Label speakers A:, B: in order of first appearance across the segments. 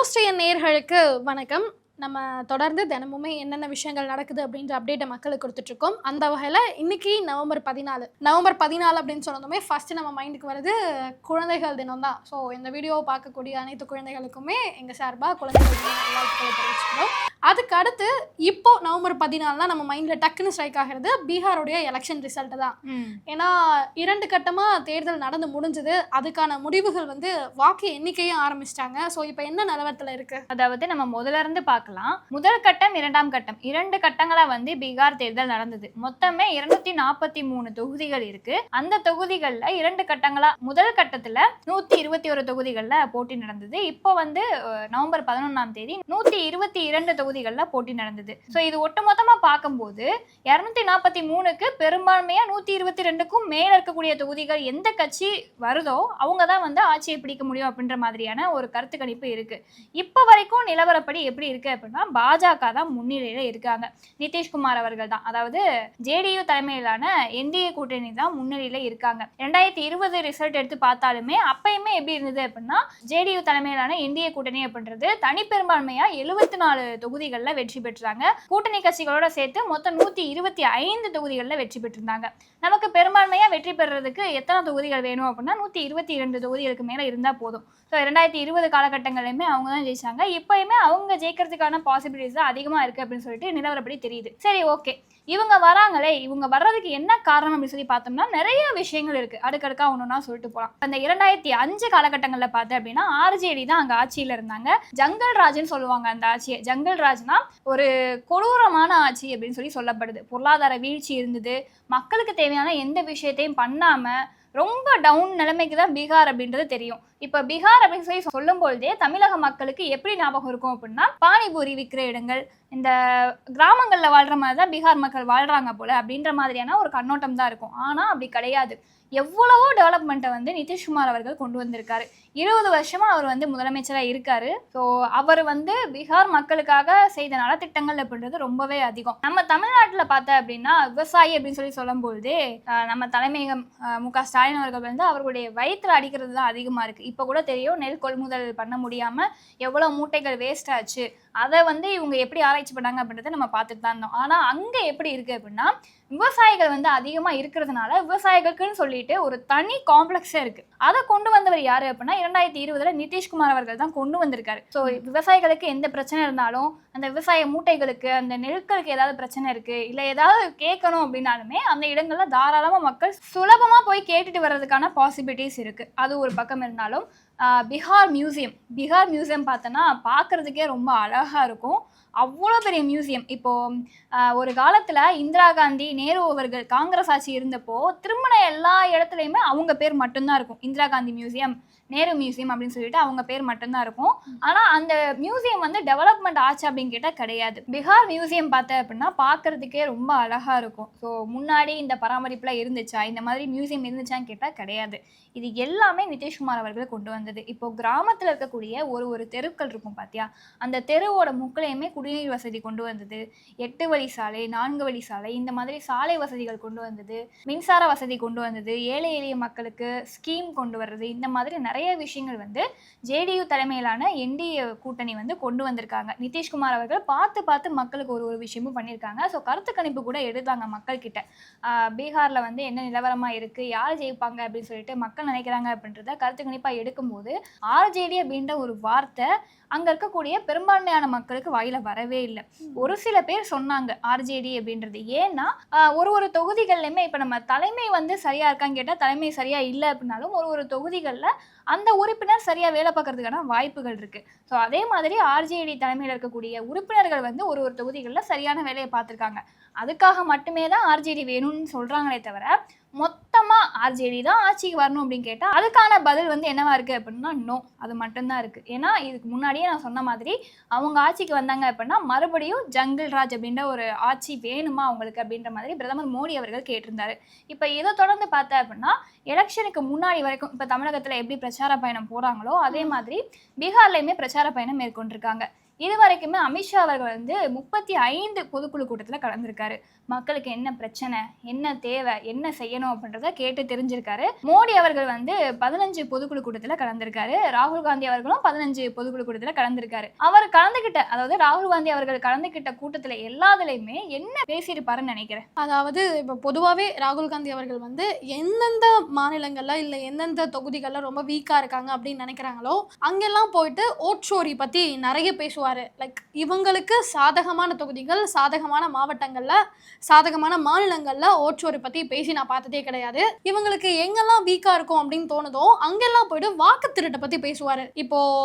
A: நியூஸ்ட்ரியன் நேயர்களுக்கு வணக்கம். நம்ம தொடர்ந்து தினமுமே என்னென்ன விஷயங்கள் நடக்குது அப்படின்ற அப்டேட்டை மக்களுக்கு கொடுத்துட்ருக்கோம். அந்த வகையில் இன்னைக்கு நவம்பர் 14 அப்படின்னு சொன்னதுமே ஃபஸ்ட்டு நம்ம மைண்டுக்கு வருது குழந்தைகள் தினம் தான். ஸோ இந்த வீடியோவை பார்க்கக்கூடிய அனைத்து குழந்தைகளுக்குமே எங்கள் சார்பாக குழந்தைகள் தின நல்வாழ்த்துக்களை தெரிவிச்சுக்கிறோம். அதுக்கு அடுத்து இப்போ நவம்பர் 14 நம்ம மைண்டில் டக்குன்னு ஸ்ட்ரைக் ஆகிறது பீகாருடைய எலெக்ஷன் ரிசல்ட்டு தான். ஏன்னா 2 கட்டமாக தேர்தல் நடந்து முடிஞ்சது. அதுக்கான முடிவுகள் வாக்கு எண்ணிக்கையும் ஆரம்பிச்சிட்டாங்க. ஸோ இப்போ என்ன நிலவரத்தில் இருக்குது?
B: அதாவது நம்ம முதல்ல இருந்து பார்க்கலாம். முதல் கட்டம் 2ஆம் கட்டம் 2 கட்டங்களா பீகார் தேர்தல் நடந்தது. மொத்தமே 243 தொகுதிகள் இருக்கு. அந்த தொகுதிகள்ல 2 கட்டங்களா முதல் கட்டத்துல 121 தொகுதிகள்ல போட்டி நடந்தது. இப்போ நவம்பர் 11ஆம் தேதி 122 தொகுதிகள்ல போட்டி நடந்தது. ஸோ இது ஒட்டுமொத்தமா பார்க்கும்போது 243க்கு பெரும்பான்மையா 122க்கும் மேல இருக்கக்கூடிய தொகுதிகள் எந்த கட்சி வருதோ அவங்க தான் ஆட்சியை பிடிக்க முடியும் அப்படின்ற மாதிரியான ஒரு கருத்து கணிப்பு இருக்கு. இப்போ வரைக்கும் நிலவரப்படி எப்படி இருக்கு அப்படின்னா பாஜக தான் முன்னிலையில இருக்காங்க. நிதிஷ்குமார் அவர்கள் தான், அதாவது ஜேடியு தலைமையிலான என்டிஏ கூட்டணி தான் முன்னிலையில இருக்காங்க. 2020 ரிசல்ட் எடுத்து பார்த்தாலுமே அப்பயுமே எப்படி இருந்தது அப்படின்னா ஜேடியு தலைமையிலான என்டிஏ கூட்டணி அப்படின்றது தனி பெரும்பான்மையா 74 தொகுதிகளில் வெற்றி பெற்றாங்க. கூட்டணி கட்சிகளோட சேர்த்து மொத்தம் 125 தொகுதிகளில் வெற்றி பெற்றிருந்தாங்க. நமக்கு பெரும்பான்மையா வெற்றி பெறுறதுக்கு எத்தனை தொகுதிகள் வேணும் அப்படின்னா 122 தொகுதிகளுக்கு மேல இருந்தா போதும். ஸோ 2020 காலகட்டங்களையுமே அவங்க தான் ஜெயிச்சாங்க. இப்பயுமே அவங்க ஜெயிக்கிறதுக்கான பாசிபிலிட்டிஸ் தான் அதிகமாக இருக்குது அப்படின்னு சொல்லிட்டு நிலவரப்படி தெரியுது. சரி, ஓகே, இவங்க வராங்களே, இவங்க வர்றதுக்கு என்ன காரணம் அப்படின்னு சொல்லி பார்த்தோம்னா நிறைய விஷயங்கள் இருக்குது. அடுக்கடுக்கா ஒன்றுனா சொல்லிட்டு போகலாம். அந்த 2005 காலகட்டங்களில் பார்த்தேன் அப்படின்னா ஆர்ஜேடி தான் அங்கே ஆட்சியில் இருந்தாங்க. ஜங்கல் ராஜ்னு சொல்லுவாங்க அந்த ஆட்சியை. ஜங்கல் ராஜ்னா ஒரு கொடூரமான ஆட்சி அப்படின்னு சொல்லி சொல்லப்படுது. பொருளாதார வீழ்ச்சி இருந்தது. மக்களுக்கு தேவையான எந்த விஷயத்தையும் பண்ணாமல் ரொம்ப டவுன் நிலைமைக்கு தான் பீகார் அப்படின்றது தெரியும். இப்போ பீகார் அப்படின்னு சொல்லி சொல்லும் பொழுதே தமிழக மக்களுக்கு எப்படி ஞாபகம் இருக்கும் அப்படின்னா பானிபூரி விற்கிற இடங்கள், இந்த கிராமங்களில் வாழ்கிற மாதிரி தான் பீகார் மக்கள் வாழ்கிறாங்க போல அப்படின்ற மாதிரியான ஒரு கண்ணோட்டம் தான் இருக்கும். ஆனால் அப்படி கிடையாது. எவ்வளவோ டெவலப்மெண்ட்டை நிதிஷ்குமார் அவர்கள் கொண்டு வந்திருக்காரு. 20 வருஷமா அவர் முதலமைச்சராக இருக்காரு. ஸோ அவர் பீகார் மக்களுக்காக செய்த நலத்திட்டங்கள் அப்படின்றது ரொம்பவே அதிகம். நம்ம தமிழ்நாட்டில் பார்த்தா அப்படின்னா விவசாயி அப்படின்னு சொல்லி சொல்லும்பொழுது நம்ம தலைமையகம் மு.க. ஸ்டாலின் அவர்கள் அவர்களுடைய வயிற்றுல அடிக்கிறது தான் அதிகமாக இருக்குது. இப்போ கூட தெரியும், நெல் கொள்முதல் பண்ண முடியாமல் எவ்வளோ மூட்டைகள் வேஸ்ட் ஆச்சு. அதை இவங்க எப்படி ஆராய்ச்சி பண்ணாங்க அப்படின்றத நம்ம பார்த்துட்டு தான் இருந்தோம். ஆனால் அங்கே எப்படி இருக்குது அப்படின்னா விவசாயிகள் அதிகமாக இருக்கிறதுனால விவசாயிகளுக்குன்னு சொல்லிட்டு ஒரு தனி காம்ப்ளெக்ஸே இருக்குது. அதை கொண்டு வந்தவர் யார் அப்படின்னா 2020 நிதிஷ்குமார் அவர்கள் தான் கொண்டு வந்திருக்காரு. ஸோ விவசாயிகளுக்கு எந்த பிரச்சனை இருந்தாலும் அந்த விவசாய மூட்டைகளுக்கு அந்த நெருக்களுக்கு ஏதாவது பிரச்சனை இருக்குது இல்லை ஏதாவது கேட்கணும் அப்படின்னாலுமே அந்த இடங்களில் தாராளமாக மக்கள் சுலபமாக போய் கேட்டுட்டு வர்றதுக்கான பாசிபிலிட்டிஸ் இருக்குது. அது ஒரு பக்கம் இருந்தாலும் பீகார் மியூசியம் பார்த்தோன்னா பார்க்குறதுக்கே ரொம்ப அழகாக இருக்கும். அவ்வளோ பெரிய மியூசியம். இப்போது ஒரு காலத்தில் இந்திரா காந்தி, நேரு அவர்கள் காங்கிரஸ் ஆட்சி இருந்தப்போ திருமண எல்லா இடத்துலையுமே அவங்க பேர் மட்டும்தான் இருக்கும். இந்திரா காந்தி மியூசியம், நேரு மியூசியம் அப்படின்னு சொல்லிட்டு அவங்க பேர் மட்டும்தான் இருக்கும். ஆனால் அந்த மியூசியம் டெவலப்மெண்ட் ஆச்சு அப்படின்னு கேட்டால் கிடையாது. பீகார் மியூசியம் பார்த்தேன் அப்படின்னா பார்க்குறதுக்கே ரொம்ப அழகாக இருக்கும். ஸோ முன்னாடி இந்த பராமரிப்புலாம் இருந்துச்சா, இந்த மாதிரி மியூசியம் இருந்துச்சான்னு கேட்டால் கிடையாது. இது எல்லாமே நிதிஷ்குமார் அவர்கள் கொண்டு வந்தது. இப்போது கிராமத்தில் இருக்கக்கூடிய ஒரு தெருக்கள் இருக்கும் பார்த்தியா, அந்த தெருவோட முக்கிலையுமே குடிநீர் வசதி கொண்டு வந்தது. 8 வழி சாலை, 4 வழி சாலை, இந்த மாதிரி சாலை வசதிகள் கொண்டு வந்தது. மின்சார வசதி கொண்டு வந்தது. ஏழை எளிய மக்களுக்கு ஸ்கீம் கொண்டு வர்றது, இந்த மாதிரி நிறைய விஷயங்கள் ஜேடியு தலைமையிலான என்டிஏ கூட்டணி கொண்டு வந்திருக்காங்க. நிதிஷ்குமார் அவர்கள் பார்த்து மக்களுக்கு ஒரு விஷயமும் பண்ணியிருக்காங்க. ஸோ கருத்து கணிப்பு கூட எடுத்தாங்க மக்கள் கிட்ட. பீகாரில் என்ன நிலவரமாக இருக்குது, யார் ஜெயிப்பாங்க அப்படின்னு சொல்லிட்டு மக்கள் நினைக்கிறாங்க அப்படின்றத கருத்து கணிப்பாக எடுக்கும்போது ஆர்ஜேடி அப்படின்ற ஒரு வார்த்தை அங்கே இருக்கக்கூடிய பெரும்பான்மையான மக்களுக்கு வாயில வரவே இல்லை. ஒரு சில பேர் சொன்னாங்க ஆர்ஜேடி அப்படின்றது. ஏன்னா ஒரு தொகுதிகள்லையுமே இப்போ நம்ம தலைமை சரியா இருக்கான்னு கேட்டால் தலைமை சரியா இல்லை அப்படின்னாலும் ஒரு தொகுதிகளில் அந்த உறுப்பினர் சரியா வேலை பார்க்கறதுக்கான வாய்ப்புகள் இருக்கு. ஸோ அதே மாதிரி ஆர்ஜேடி தலைமையில் இருக்கக்கூடிய உறுப்பினர்கள் ஒரு தொகுதிகளில் சரியான வேலையை பார்த்துருக்காங்க. அதுக்காக மட்டுமே தான் ஆர்ஜேடி வேணும்னு சொல்றாங்களே தவிர மொத்தமாக ஆர்ஜேடி தான் ஆட்சிக்கு வரணும் அப்படின்னு கேட்டால் அதுக்கான பதில் என்னவா இருக்குது அப்படின்னா நோ, அது மட்டும்தான் இருக்குது. ஏன்னா இதுக்கு முன்னாடியே நான் சொன்ன மாதிரி அவங்க ஆட்சிக்கு வந்தாங்க அப்படின்னா மறுபடியும் ஜங்கல் ராஜ் அப்படின்ற ஒரு ஆட்சி வேணுமா அவங்களுக்கு அப்படின்ற மாதிரி பிரதமர் மோடி அவர்கள் கேட்டிருந்தாரு. இப்போ இதை தொடர்ந்து பார்த்தேன் அப்படின்னா எலெக்ஷனுக்கு முன்னாடி வரைக்கும் இப்போ தமிழகத்தில் எப்படி பிரச்சார பயணம் போகிறாங்களோ அதே மாதிரி பீகார்லையுமே பிரச்சார பயணம் மேற்கொண்டிருக்காங்க. இது வரைக்குமே அமித்ஷா அவர்கள் வந்து 35 பொதுக்குழு கூட்டத்துல கலந்துருக்காரு. மக்களுக்கு என்ன பிரச்சனை, என்ன தேவை, என்ன செய்யணும் அப்படின்றத கேட்டு தெரிஞ்சிருக்காரு. மோடி அவர்கள் வந்து 15 பொதுக்குழு கூட்டத்துல கலந்திருக்காரு. ராகுல் காந்தி அவர்களும் 15 பொதுக்குழு கூட்டத்துல கலந்திருக்காரு. அவர் கலந்துகிட்ட, அதாவது ராகுல் காந்தி அவர்கள் கலந்துகிட்ட கூட்டத்துல எல்லாத்துலயுமே என்ன பேசியிருப்பாருன்னு நினைக்கிறேன்.
A: அதாவது இப்போ பொதுவாகவே ராகுல் காந்தி அவர்கள் வந்து எந்தெந்த மாநிலங்கள்ல இல்லை எந்தெந்த தொகுதிகளில் ரொம்ப வீக்காக இருக்காங்க அப்படின்னு நினைக்கிறாங்களோ அங்கெல்லாம் போயிட்டு ஓட்சோரி பற்றி நிறைய பேசுவார். லைக் இவங்களுக்கு சாதகமான தொகுதிகள், சாதகமான மாவட்டங்களில், சாதகமான மாநிலங்களில் ஓட்சோரி பற்றி பேசி நான் பார்த்ததே கிடையாது. இவங்களுக்கு எங்கெல்லாம் வீக்காக இருக்கும் அப்படின்னு தோணுதோ அங்கெல்லாம் போயிட்டு வாக்கு திருட்டை பற்றி பேசுவார். இப்போ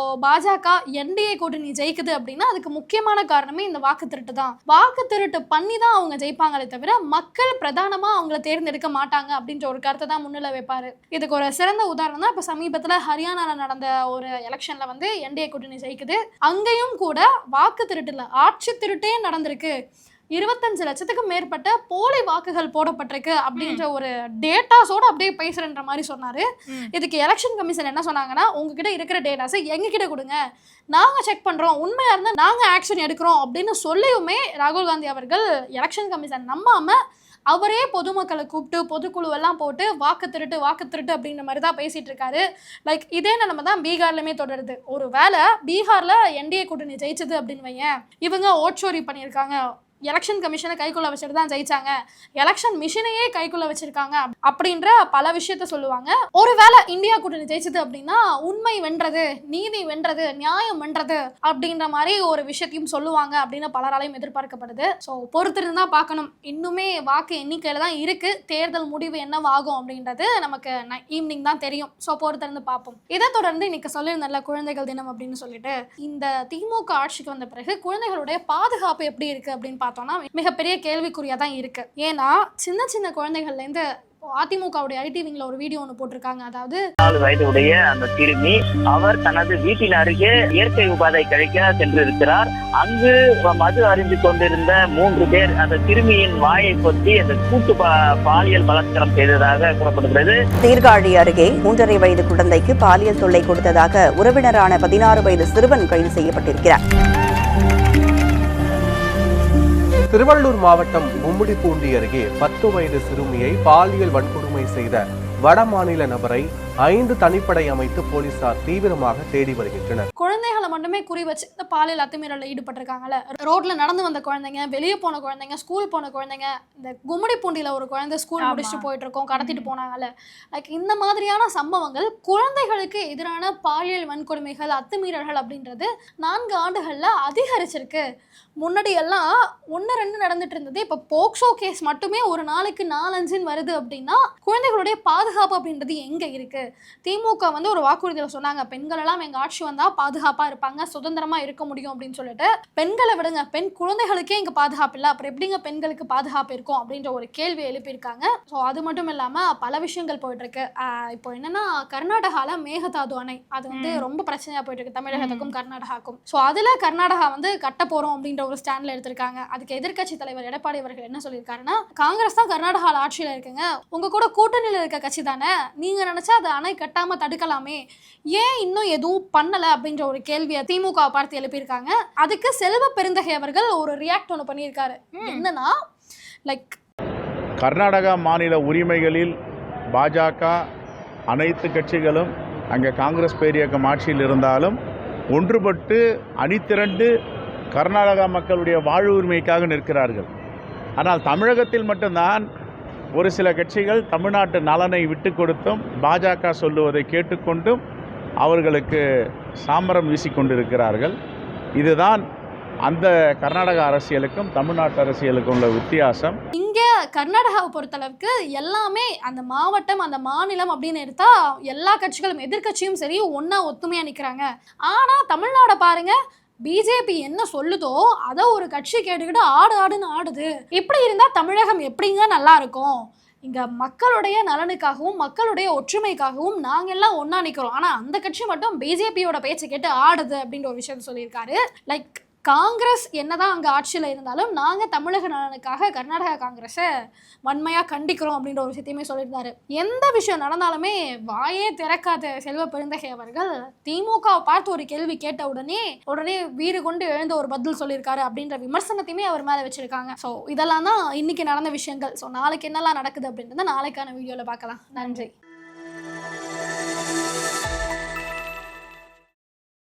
A: பாஜக என்டிஏ கூட்டணி ஜெயிக்குது அப்படின்னா அதுக்கு முக்கியமான காரணமே இந்த வாக்கு திருட்டு தான். வாக்கு திருட்டு பண்ணி தான் அவங்க ஜெயிப்பாங்களே தவிர மக்கள் பிரதானமா அவங்கள தேர்ந்தெடுக்க மாட்டாங்க அப்படின்ற ஒரு கருத்தை தான் முன்னிலை வைப்பாரு. இதுக்கு ஒரு சிறந்த உதாரணம் தான் இப்ப சமீபத்துல ஹரியானால நடந்த ஒரு எலெக்ஷன்ல வந்து என்டிஏ கூட்டணி ஜெயிக்குது. அங்கேயும் கூட வாக்கு திருட்டுல ஆட்சி திருட்டே நடந்திருக்கு. 25 லட்சத்துக்கு மேற்பட்ட போலி வாக்குகள் போடப்பட்டிருக்கு அப்படின்ற ஒரு டேட்டாஸோட அப்படியே பேசுறன்ற மாதிரி சொன்னாரு. இதுக்கு எலெக்ஷன் கமிஷன் என்ன சொன்னாங்கன்னா, உங்ககிட்ட இருக்கிற டேட்டாஸை எங்ககிட்ட கொடுங்க, நாங்க செக் பண்றோம், உண்மையா இருந்தா நாங்க ஆக்ஷன் எடுக்கிறோம் அப்படின்னு சொல்லியுமே ராகுல் காந்தி அவர்கள் எலெக்ஷன் கமிஷன் நம்பாம அவரே பொதுமக்களை கூப்பிட்டு பொதுக்குழு எல்லாம் போட்டு வாக்கு திருட்டு அப்படின்ற மாதிரி தான் பேசிட்டு இருக்காரு. லைக் இதே நிலைமை தான் பீகார்லயுமே தொடருது. ஒரு வேளை பீகார்ல என்டிஏ கூட்டணி ஜெயிச்சது அப்படின்னு வையேன், இவங்க ஓட்சோரி பண்ணியிருக்காங்க, எலெக்ஷன் கமிஷனை கைக்குள்ள வச்சுட்டு தான் ஜெயிச்சாங்க, எலெக்ஷன் மிஷினையே கைக்குள்ள வச்சிருக்காங்க அப்படின்ற பல விஷயத்த சொல்லுவாங்க. ஒருவேளை இந்தியா கூட்டணி ஜெயிச்சது அப்படின்னா உண்மை வென்றது, நீதி வென்றது, நியாயம் வென்றது அப்படின்ற மாதிரி ஒரு விஷயத்தையும் சொல்லுவாங்க அப்படின்னு பலராலையும் எதிர்பார்க்கப்படுது. ஸோ பொறுத்திருந்து தான் பார்க்கணும். இன்னுமே வாக்கு எண்ணிக்கையில தான் இருக்கு. தேர்தல் முடிவு என்னவாகும் அப்படின்றது நமக்கு ஈவினிங் தான் தெரியும். ஸோ பொறுத்திருந்து பார்ப்போம். இதை தொடர்ந்து இன்னைக்கு சொல்லியிருந்தல குழந்தைகள் தினம் அப்படின்னு சொல்லிட்டு, இந்த திமுக ஆட்சிக்கு வந்த பிறகு குழந்தைகளுடைய பாதுகாப்பு எப்படி இருக்கு அப்படின்னு பார்த்தோம்னா மிகப்பெரிய கேள்விக்குறியா தான் இருக்கு. ஏன்னா சின்ன சின்ன குழந்தைகள்ல இருந்து அதிமுகவுடைய ஐடி விங்ல ஒரு வீடியோ ஒன்று போட்டிருக்காங்க. அதாவது
C: 4 வயதுடைய அந்த சிறுமி, அவர் தனது வீட்டின் அருகே இயற்கை உபாதை கழிக்க சென்றிருக்கிறார். அங்கு மது அருந்திக் கொண்டிருந்த 3 பேர் அந்த சிறுமியின் வாயை பொத்தி அந்த கூட்டு பாலியல் பலாத்காரம் செய்ததாக கூறப்படுகிறது.
D: சீர்காழி அருகே 3.5 வயது குழந்தைக்கு பாலியல் தொல்லை கொடுத்ததாக உறவினரான 16 வயது சிறுவன் கைது செய்யப்பட்டிருக்கிறார்.
E: திருவள்ளூர் மாவட்டம் கும்மிடிப்பூண்டி அருகே 10 வயது சிறுமியை பாலியல் வன்கொடுமை செய்த வடமாநில நபரை 5 தனிப்படை அமைத்து போலீசார் தீவிரமாக தேடி வருகின்றனர்.
A: குழந்தைகளை மட்டுமே குறி வச்சு இந்த பாலியல் அத்துமீறலில் ஈடுபட்டிருக்காங்கல்ல, ரோட்ல நடந்து வந்த குழந்தைங்க, வெளியே போன குழந்தைங்க, ஸ்கூல் போன குழந்தைங்க, இந்த கும்மிடிப்பூண்டியில ஒரு குழந்தை ஸ்கூல் முடிச்சுட்டு போயிட்டு இருக்கோம், கடத்திட்டு போனாங்கல்ல, லைக் இந்த மாதிரியான சம்பவங்கள் குழந்தைகளுக்கு எதிரான பாலியல் வன்கொடுமைகள், அத்துமீறல்கள் அப்படின்றது 4 ஆண்டுகள்ல அதிகரிச்சிருக்கு. முன்னாடி எல்லாம் 1-2 நடந்துட்டு இருந்தது. இப்போ போக்சோ கேஸ் மட்டுமே ஒரு நாளைக்கு 4-5 வருது அப்படின்னா குழந்தைகளுடைய பாதுகாப்பு அப்படின்றது எங்க இருக்கு? திமுக வந்து ஒரு வாக்குறுதியில் சொன்னாங்க, பெண்கள் எல்லாம் எங்க ஆட்சி வந்தா பாதுகாப்பா இருப்பாங்க, சுதந்திரமா இருக்க முடியும் அப்படின்னு சொல்லிட்டு. பெண்களை விடுங்க, பெண் குழந்தைகளுக்கே இங்க பாதுகாப்பு இல்லை, அப்புறம் எப்படிங்க பெண்களுக்கு பாதுகாப்பு இருக்கும் அப்படின்ற ஒரு கேள்வி எழுப்பியிருக்காங்க. ஸோ அது மட்டும் இல்லாம பல விஷயங்கள் போயிட்டு இருக்கு. இப்போ என்னன்னா, கர்நாடகால மேகதாது அணை அது வந்து ரொம்ப பிரச்சனையா போயிட்டு இருக்கு தமிழகத்துக்கும் கர்நாடகாக்கும். ஸோ அதுல கர்நாடகா வந்து கட்ட போறோம் அப்படின்ற ஒரு ஸ்டாண்ட்ல எடுத்திருக்காங்க. அதுக்கு எதிர்க்கட்சி தலைவர் எடப்பாடி அவர்கள் என்ன சொல்லியிருக்காருன்னா, காங்கிரஸ் தான் கர்நாடகால ஆட்சியில இருக்குங்க, உங்க கூட கூட்டணியில இருக்க கட்சி தானே, நீங்க நினைச்சா அதை அணை கட்டாம தடுக்கலாமே, ஏன் இன்னும் எதுவும் பண்ணல அப்படின்ற ஒரு கேள்வியை திமுக பார்த்து எழுப்பியிருக்காங்க. அதுக்கு செல்வ பெருந்தகை அவர்கள் ஒரு ரியாக்ட் ஒன்று பண்ணியிருக்காரு. என்னன்னா, லைக்
F: கர்நாடகா மாநில உரிமைகளில் பாஜக அனைத்து கட்சிகளும் அங்கே காங்கிரஸ் பேரியக்கம் ஆட்சியில் இருந்தாலும் ஒன்றுபட்டு அணிதிரண்டு கர்நாடகா மக்களுடைய வாழ்வு உரிமைக்காக நிற்கிறார்கள். ஆனால் தமிழகத்தில் மட்டும்தான் ஒரு சில கட்சிகள் தமிழ்நாட்டு நலனை விட்டு கொடுத்தும் பாஜக சொல்லுவதை கேட்டுக்கொண்டும் அவர்களுக்கு சாமரம் வீசிக்கொண்டிருக்கிறார்கள். இதுதான் அந்த கர்நாடக அரசியலுக்கும் தமிழ்நாட்டு அரசியலுக்கும் உள்ள வித்தியாசம்.
A: இங்க கர்நாடகாவை பொறுத்தளவுக்கு எல்லாமே அந்த மாவட்டம், அந்த மாநிலம் அப்படின்னு எடுத்தா எல்லா கட்சிகளும் எதிர்கட்சியும் சரி ஒன்னா ஒத்துமையா நிக்கிறாங்க. ஆனா தமிழ்நாட பாருங்க, பிஜேபி என்ன சொல்லுதோ அதை ஒரு கட்சி கேட்டுக்கிட்டு ஆடுன்னு ஆடுது. இப்படி இருந்தா தமிழகம் எப்படிங்க நல்லா இருக்கும்? இங்க மக்களுடைய நலனுக்காகவும் மக்களுடைய ஒற்றுமைக்காகவும் நாங்க எல்லாம் ஒன்னா நிக்கிறோம், ஆனா அந்த கட்சி மட்டும் பிஜேபியோட பேச்சை கேட்டு ஆடுது அப்படின்ற ஒரு விஷயத்த சொல்லியிருக்காரு. லைக் காங்கிரஸ் என்னதான் அங்க ஆட்சியில இருந்தாலும் நாங்க தமிழக நலனுக்காக கர்நாடகா காங்கிரஸை வன்மையா கண்டிக்கிறோம் அப்படின்ற ஒரு விஷயத்தையுமே சொல்லியிருந்தாரு. எந்த விஷயம் நடந்தாலுமே வாயே திறக்காத செல்வ பெருந்தகை அவர்கள் திமுகவை பார்த்து ஒரு கேள்வி கேட்ட உடனே வீறு கொண்டு எழுந்த ஒரு பதில் சொல்லியிருக்காரு அப்படின்ற விமர்சனத்தையுமே அவர் மேல வச்சிருக்காங்க. ஸோ இதெல்லாம் தான் இன்னைக்கு நடந்த விஷயங்கள். ஸோ நாளைக்கு என்னெல்லாம் நடக்குது அப்படின்றத நாளைக்கான வீடியோல பார்க்கலாம். நன்றி.